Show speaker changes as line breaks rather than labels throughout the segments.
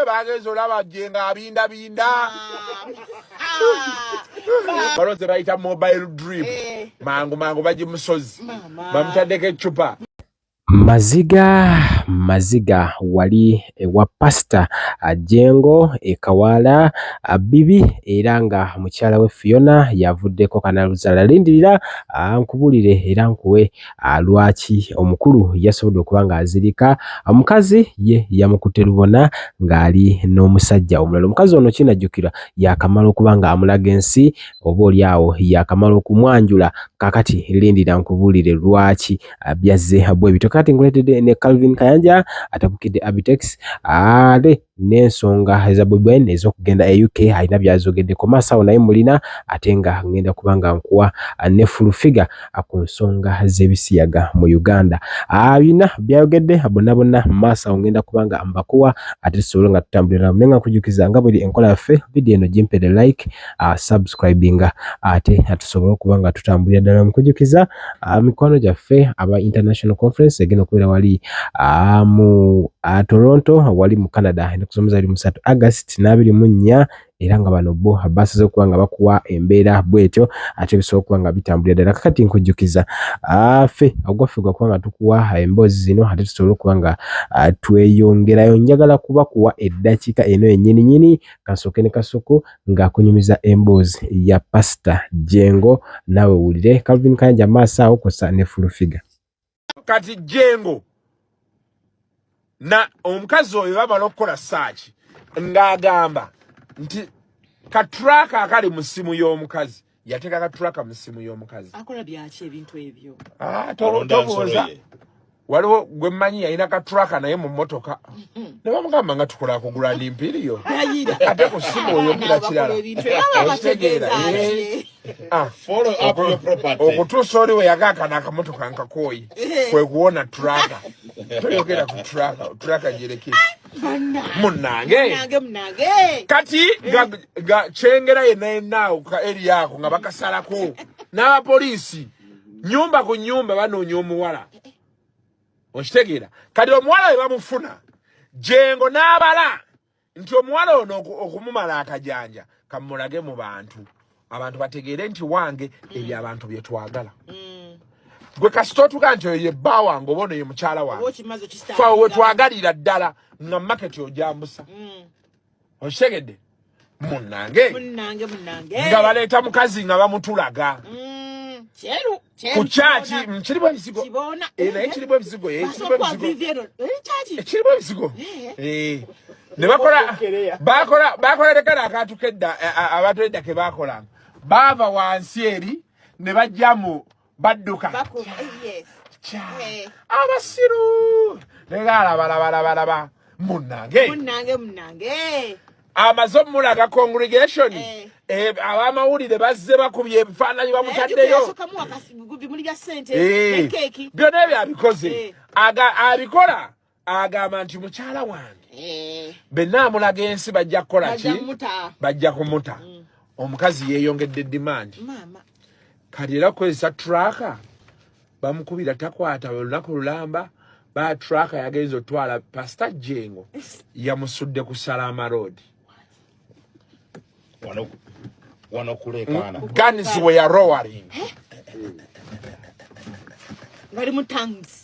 Bagezo laba jenga abinda binda. Baroze baita mobile drip. Mangu baji musozi. Bamutadeke chupa.
Maziga wali wa pasta Jengo Kawala Bibi era nga mukyala we Fiona yavuddeko kanaluzala lindirira nkubulire era nkuwe lwaki omukulu yasobodde okuba nga azirika omukazi ye yamukutte lubona ng'ali n'omusajja omulala. Omukazi ono kinajjukira yakamala okuba nga amulaga ensi oba oliawo yakamala okumwanjula kakati lindira nkubulire lwaki byazze bwe bitokati nguletedde ne Calvin Kayanja atabukidde Abitex ale n'ensonga eza Bobi Wine ez'okugenda UK alina byazogeddeko maasawo naye mulina ate nga ngenda kubanga nkuwa ne full figure ku nsonga z'ebisiyaga mu Uganda bina byayogedde bonna maasawo ngenda kubanga mbakuwa ate tusobole nga tutambulira mmenga kujukiza nga buli enkola yaffe video eno jimpede like subscribing ate tusobole okubanga tutambulira ddala mu kujukiza mikwano gyaffe aba international conference egenda okubeera wali mu Toronto wali mu Canada kusomeza ali 3 August 24 era nga bano bo basaze okuba nga bakuwa embeera bwetyo ate bisobola okuba nga bitambulira ddala kakati nkujjukiza ffe ogwaffe gwakuba nga tukuwa emboozi zino ate tusobole okuba nga tweyongerayo. Njagala kubakuwa eddakiika eno yennyini kasooke ne kasoko nga kunyumiza emboozi ya Pastor Jengo nawe wulire Calvin Kayanja maasawo kosa ne full figure.
Kati Jengo na omukazi oyo bamala okukola search ng'agamba nti katraka akali mu ssimu y'omukazi yateeka katraka mu ssimu y'omukazi
akola byaki ebintu ebyo
tobuuza waliwo gwe mmanyi yalina katraka naye mu mmotoka ne bamugamba nga tukola kugula ndimpiriyo ate ku ssimu oyo mpira kirala okitegeera okutuusa oli we yagaakana akamotoka nkakooyi kwe kuwona traka toyogera ku traka gyereke munnange kati nga kyengera yennayenaawo ka eriyaako nga bakasalako n'abapoliisi nyumba ku nyumba banoonya omuwala okitegeera kati omuwala we bamufuna Jengo n'abala nti omuwala ono okumumala akajanja kamulage mu bantu abantu bategeere nti wange ebyo abantu bye twagala gwe kasito tuga nti oyo ye bba wange oba ono ye mukyala wange fa we twagalira ddala nga maketi ojambusa okitegedde munnange nga baleeta mukazi nga bamutulaga ku kyaki kirimu ebizigo naye kirimu ebizigo kirimu ebizigo ne bakola lekala akantu kedda abantu edda ke bakolanga baava wansi eri ne bajjamu badduka abasiru negalabalaba munnange amaze omulaga congregation abamawulire bazze bakubye ebifaananyi bamutaddeyo byonna ebyo abikoze abikola agamba nti mukyala wange benna amulaga ensi bajja kukola ki bajja kumuta omukazi yeeyongedde demand kati era kukozesa traka bamukubira takwata olunaku lulamba ba traka yagenza otwala Pastor Jengo yamusudde ku Salama Road
wano kulekana
guns were roaring
ngari mu tanks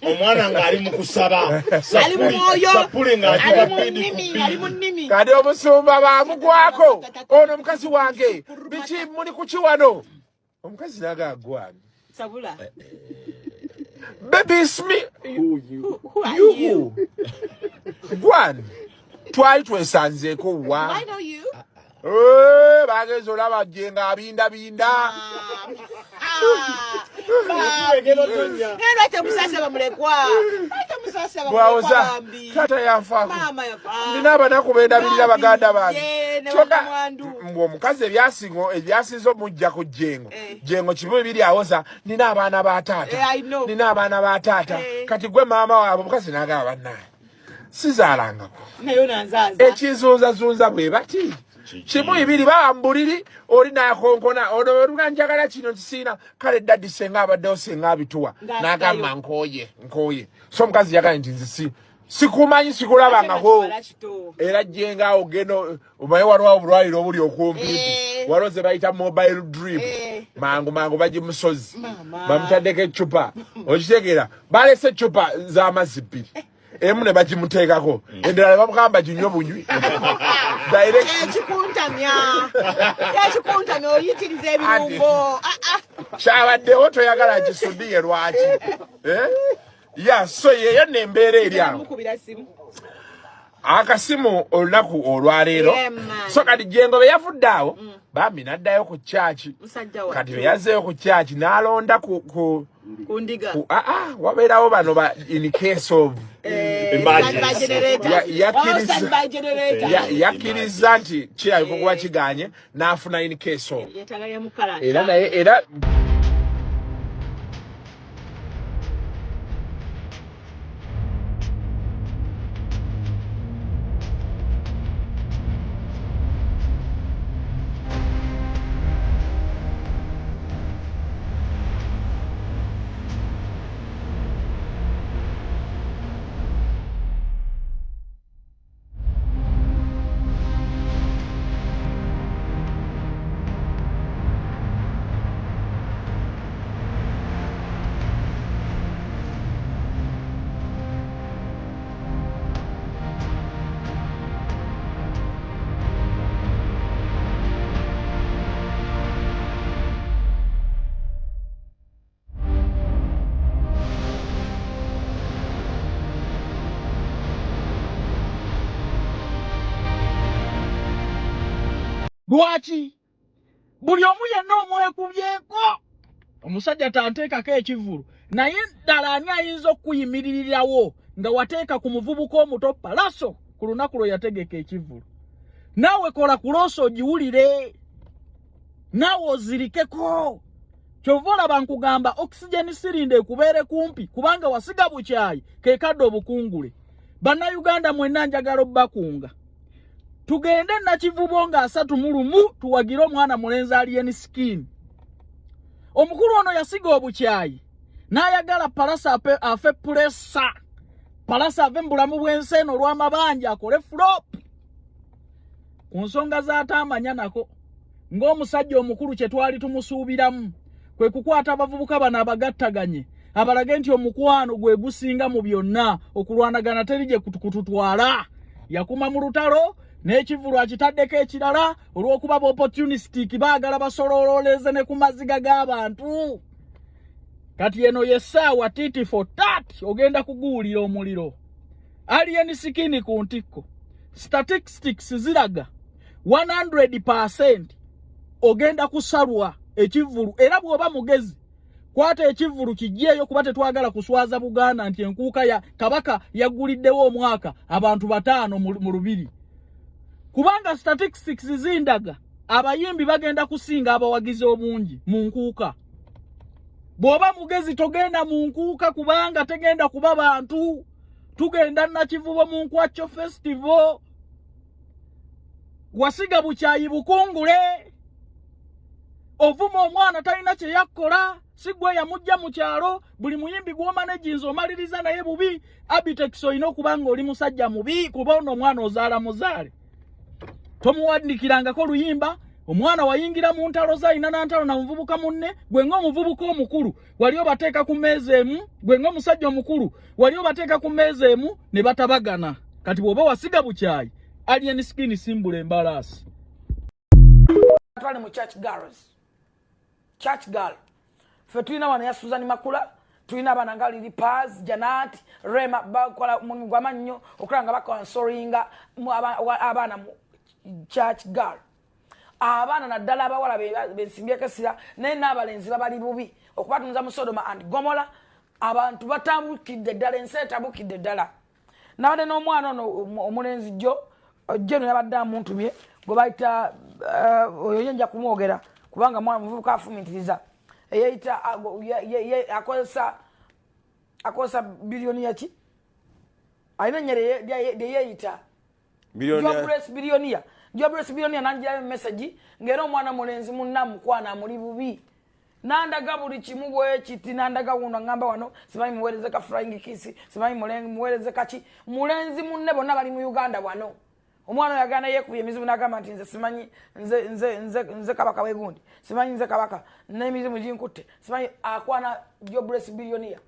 omwana ng'ali mu kusaba
ali mu moyo
sapule
ali mu nnimi
kadi omusumba bamugwako ono mukazi wange biki muli kuki wano omukazi nagagwange
sabula
baby ismi
who are you
gwan twali twesanzeeko wa
I know you
bagenza olaba jenga abinda binda bwawoza tata yafaako nina abanaku bendabirira baganda bange kyoka omukazi ebyasinze omujja ku Jengo kimu bibiri awoza nina abaana ba taata kati gwe maama waabwe omukazi n'agamba bannaye sizaalangako ekinzunzazunza bwe bati kimu ibiri bambuliri oli nakonkona ono njagala kino kisina kale daddy senga abadde osenga abituwa n'agamba nkoye so omukazi yagala nti nzisi Sikumanyi sikulabangako era jenga ogeno omaye waliwo obulwaliro obuli okumpi waloze bayita mobile drip mangu baji musozi bamutaddeko eccupa okitegeera balese eccupa z'amazzi bbiri emu ne bagimuteekako endala bamugamba ginywe bunywi
ekikuntamya oyitiriza ebirungo
kyabaddewo toyagala gisudiye lwaki ya so yeyo nembeera eri awo akasimu olunaku olwaleero so kati Jengo be yavudde awo bambi n'addayo ku kyaki kati be yazzeeyo ku kyaki n'alonda ku wabeerawo bano ba in case of yakkiriza nti kirabika okuba kiganye n'afuna in case of era naye era
Lwaki buli omu yenna omwekubyeko omusajja tanteekako ekivulu naye ddala ani ayinza okuyimirirawo nga wateeka ku muvubuka omuto palaso ku lunaku lwe yategeka ekivulu naawe kola ku looso ogiwulire naawe ozirikeko kyova olaba nkugamba oxygeni sirinde ekubeere kumpi kubanga wasiga bukyayi keekadde obukungule bannayuganda mwenna njagala obbakunga tugende nakivubo nga 31 tuwagire omwana mulenzi alien skin omukulu ono yasiga obukyayi n'ayagala palasa afe pulesa palasa ave mbulamu bw'ensi eno olw'amabanja akole flop ku nsonga z'atamanya nako ng'omusajja omukulu kye twali tumusuubiramu kwe kukwata abavubuka bano abagattaganye abalage nti omukwano gwe gusinga mu byonna okulwanagana teri gye kututwala yakuma mu lutalo n'ekivulu akitaddeko ekirala olw'okuba opportunistic baagala basolololeze ne ku maziga g'abantu kati eno yessaawa titi for tat ogenda kuguulira omuliro alien skin ku ntikko statistics ziraga 100% ogenda kusalwa ekivulu era bw'oba mugezi kwata ekivulu kijjeeyo kuba tetwagala kuswaza Buganda nti enkuuka ya kabaka yagguliddewo omwaka abantu 5 mu lubiri kubanga statistics zindaga abayimbi bagenda kusinga abawagizi obungi mu nkuuka bw'oba mugezi togenda mu nkuuka kubanga tegenda kuba bantu tugenda nakivubo mu Nkwakyo festival wasiga bukyayi bukungule ovuma omwana talina kye yakkola sigwe yamujja mu kyalo buli muyimbi gw'omanejinza omaliriza naye bubi abitex olina okuba nga oli musajja mubi kuba ono omwana ozaala muzaale tomuwandikirangako luyimba omwana wayingira mu ntalo zalina nantalo na muvubuka munne gwe ng'omuvubuka omukulu wali obateeka ku mmeeza emu gwe ng'omusajja omukulu wali obateeka ku mmeeza emu ne batabagana kati bw'oba wasiga bukyayi alien skin simbula embalaasi
twali mu church girl fe tulina wana ya Susan Makula tulina abana nga Lili Paz Janat Rema bakola mu gwamannyo okulanga bakonsolinga abana mu church girl abana naddala abawala bensimbyeko sira naye n'abalenzi babali bubi okubatunza mu Sodoma and Gomora abantu batambukidde ddala ensi etabukidde ddala nabadde n'omwana ono omulenzi jjo no yabadde amuntumye gwe bayita oyo nja kumwogera kubanga mwana muvubuka afumintiriza eyayita akozesa biliyoni yaki alina nyere yeyayita Jobless biliyoni nanjirayo message ngera omwana mulenzi munna mukwana amuli bubi nandaga buli kimu bwe kiti nandaga wuno ngamba wano simanyi muweereze ka flying kiss simanyi muweereze kaki mulenzi munne bonna bali mu Uganda wano omwana yagana yekubye emizimu n'agamba nti nze simanyi nze kabaka wegundi simanyi nze kabaka n'emizimu ginkutte simanyi akwana jobless billionaire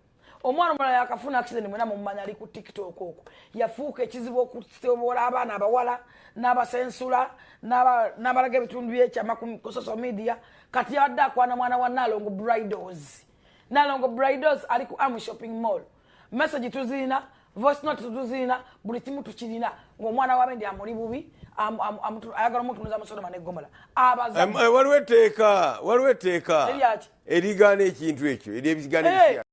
omwana omulala yakafuna accident mwena mumanya ali ku TikTok okwo yafuuka ekizibu okusobola abaana abawala n'abasensula n'abalaga ebitundu byekyama ku social media kati yadde akwana mwana wa Nalongo Bridals ali ku Army Shopping Mall message tuzina voice note tuzina buli kimu tukirina ng'omwana wabe ndi amuli bubi ayagala omutunuza amusodoma n'eggomala
waliwo etteeka erigaana ekintu ekyo ery'ebizigaana